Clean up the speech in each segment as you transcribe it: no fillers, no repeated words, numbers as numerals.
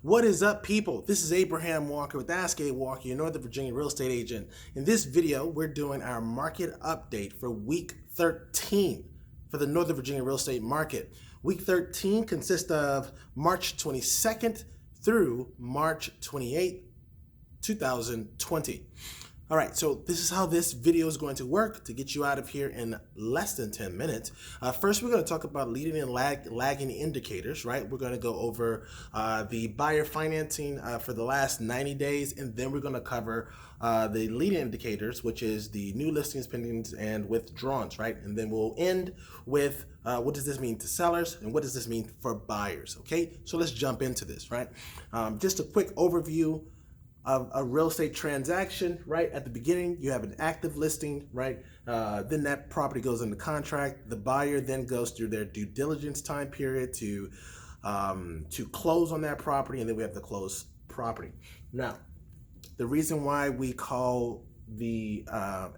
What is up, people? This is Abraham Walker with Ask A Walker, your Northern Virginia real estate agent. In this video, we're doing our market update for week 13 for the Northern Virginia real estate market. Week 13 consists of March 22nd through March 28th, 2020. All right, so this is how this video is going to work to get you out of here in less than 10 minutes. First, we're going to talk about leading and lagging indicators, right? We're going to go over the buyer financing for the last 90 days, and then we're going to cover the leading indicators, which is the new listings, pendings, and withdrawns, right? And then we'll end with what does this mean to sellers and what does this mean for buyers, okay? So let's jump into this, right? Just a quick overview of a real estate transaction, right? At the beginning, you have an active listing, right? Then that property goes into contract. The buyer then goes through their due diligence time period to close on that property, and then we have the closed property. Now, the reason why we call the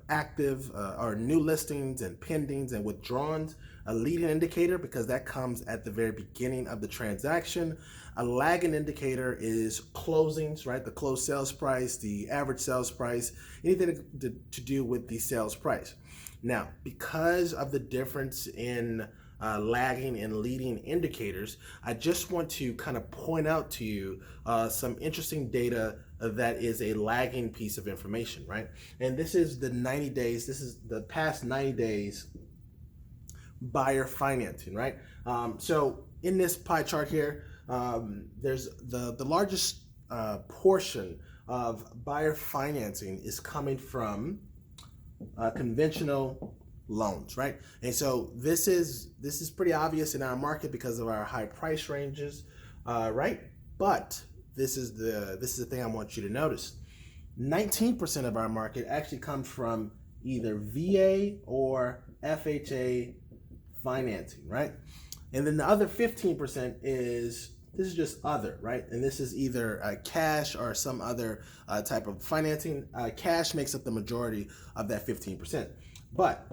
active or new listings and pendings and withdrawns a leading indicator, because that comes at the very beginning of the transaction. A lagging indicator is closings, right? The closed sales price, the average sales price, anything to do with the sales price. Now, because of the difference in lagging and leading indicators, I just want to kind of point out to you some interesting data that is a lagging piece of information, right? And this is the 90 days, this is the past 90 days buyer financing, right? So in this pie chart here, there's the largest portion of buyer financing is coming from conventional loans, right? And so this is pretty obvious in our market because of our high price ranges, right? But this is the thing I want you to notice. 19% of our market actually comes from either VA or FHA financing, right? And then the other 15% is, this is just other, right? And this is either cash or some other type of financing. Cash makes up the majority of that 15%. But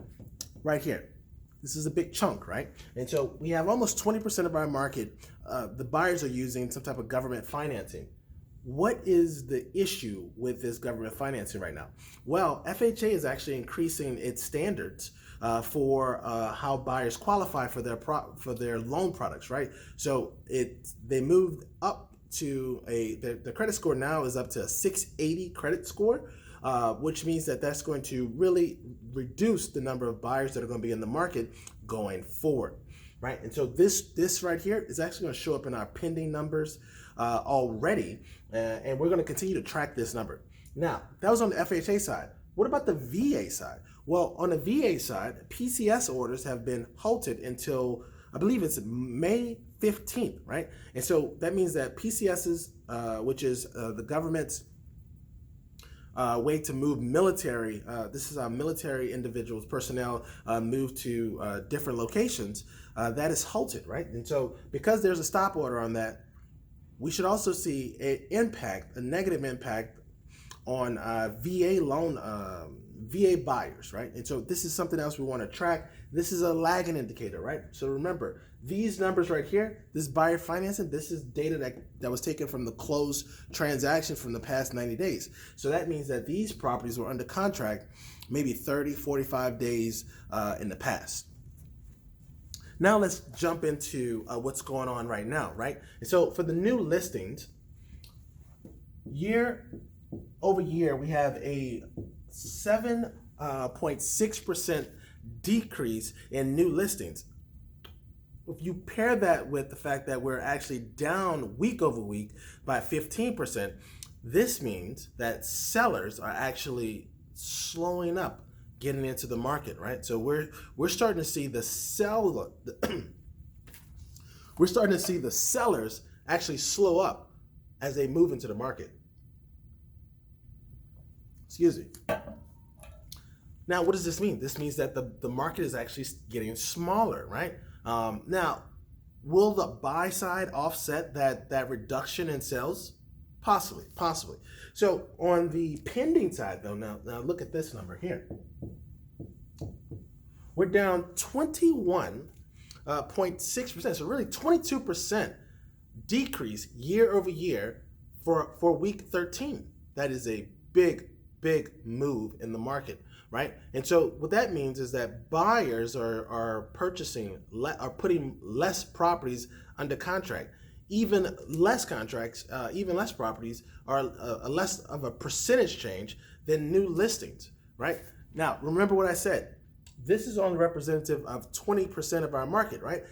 right here, this is a big chunk, right? And so we have almost 20% of our market, the buyers are using some type of government financing. What is the issue with this government financing right now? Well, FHA is actually increasing its standards for how buyers qualify for their loan products, right? So they moved up to the credit score now is up to a 680 credit score, which means that that's going to really reduce the number of buyers that are going to be in the market going forward, right? And so this right here is actually going to show up in our pending numbers already, and we're going to continue to track this number. Now, that was on the FHA side. What about the VA side? Well, on the VA side, PCS orders have been halted until, I believe it's May 15th, right? And so that means that PCSs, which is the government's way to move military, this is our military individuals, personnel move to different locations, that is halted, right? And so because there's a stop order on that, we should also see a negative impact on VA loan, VA buyers, right? And so this is something else we want to track. This is a lagging indicator, right? So remember, these numbers right here, this buyer financing, this is data that was taken from the closed transaction from the past 90 days. So that means that these properties were under contract maybe 30, 45 days in the past. Now let's jump into what's going on right now, right? And so for the new listings, year over year, we have a 7.6% decrease in new listings. If you pair that with the fact that we're actually down week over week by 15%, this means that sellers are actually slowing up getting into the market, right? So we're starting to see the sellers actually slow up as they move into the market. Excuse me. Now, what does this mean? This means that the market is actually getting smaller, right? Now, will the buy side offset that reduction in sales? Possibly. So on the pending side, though, now look at this number here. We're down 21.6%, so really 22% decrease year over year for week 13. That is a big move in the market, right? And so what that means is that buyers are putting less properties under contract. Even less contracts, even less properties are less of a percentage change than new listings, right? Now, remember what I said. This is only representative of 20% of our market, right?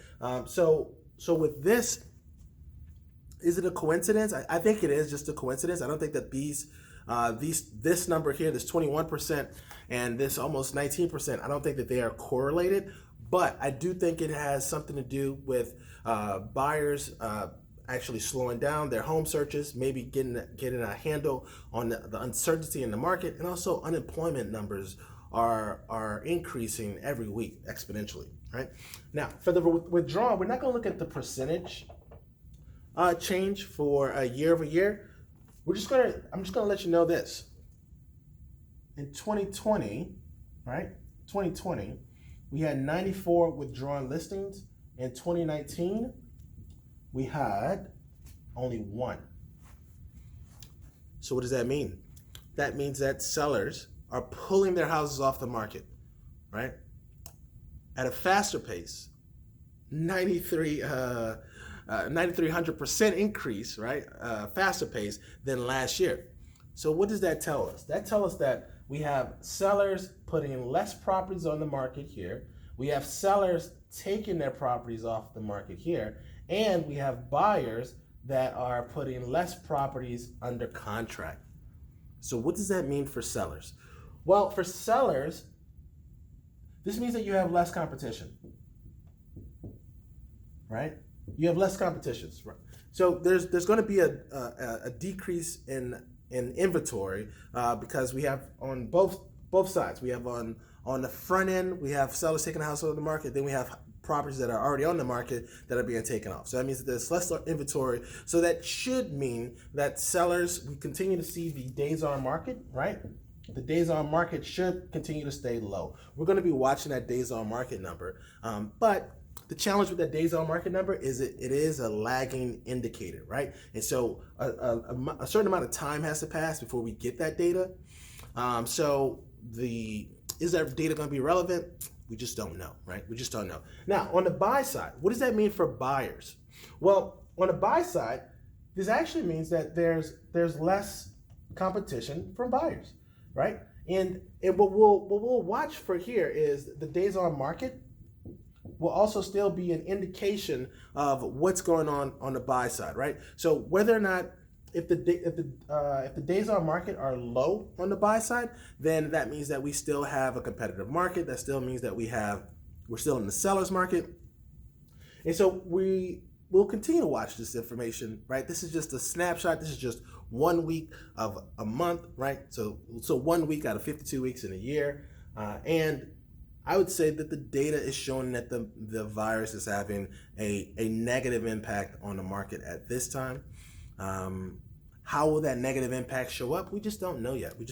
So with this, is it a coincidence? I think it is just a coincidence. I don't think that this number here, this 21% and this almost 19%, I don't think that they are correlated, but I do think it has something to do with buyers actually slowing down their home searches, maybe getting a handle on the uncertainty in the market, and also unemployment numbers are increasing every week exponentially, right? Now, for the withdrawn, we're not going to look at the percentage change for year over year. I'm just gonna let you know this. In 2020, right? 2020, we had 94 withdrawn listings. In 2019, we had only 1. So what does that mean? That means that sellers are pulling their houses off the market, right? At a faster pace, 9,300% increase, right? Faster pace than last year. So what does that tell us? That tells us that we have sellers putting less properties on the market here. We have sellers taking their properties off the market here. And we have buyers that are putting less properties under contract. So what does that mean for sellers? Well, for sellers, this means that you have less competition, right? You have less competitions, right? So there's going to be a decrease in inventory because we have on both sides. We have on the front end, we have sellers taking a house off the market. Then we have properties that are already on the market that are being taken off. So that means that there's less inventory. So that should mean that sellers, we continue to see the days on market, right? The days on market should continue to stay low. We're going to be watching that days on market number, but the challenge with that days on market number is it is a lagging indicator, right? And so a certain amount of time has to pass before we get that data. Is that data going to be relevant? We just don't know, right? We just don't know. Now, on the buy side, what does that mean for buyers? Well, on the buy side, this actually means that there's less competition from buyers, right? And what we'll watch for here is the days on market will also still be an indication of what's going on the buy side, right? So whether or not if the days on market are low on the buy side, then that means that we still have a competitive market. That still means that we're still in the seller's market. And so we'll continue to watch this information, right? This is just a snapshot. This is just 1 week of a month, right? So 1 week out of 52 weeks in a year. And I would say that the data is showing that the virus is having a negative impact on the market at this time. How will that negative impact show up? We just don't know yet. We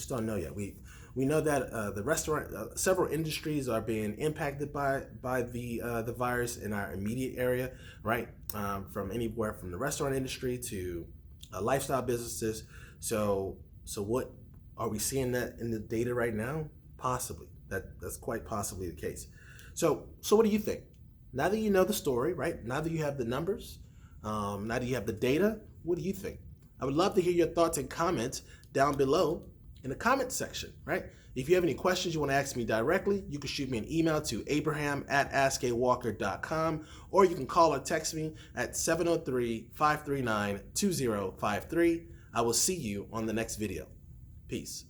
know that the restaurant, several industries are being impacted by the virus in our immediate area, right? From anywhere from the restaurant industry to lifestyle businesses. So what are we seeing that in the data right now? Possibly. That's quite possibly the case. So what do you think? Now that you know the story, right? Now that you have the numbers, now that you have the data, what do you think? I would love to hear your thoughts and comments down below in the comment section, right? If you have any questions you want to ask me directly, you can shoot me an email to abraham@askawalker.com, or you can call or text me at 703-539-2053. I will see you on the next video. Peace.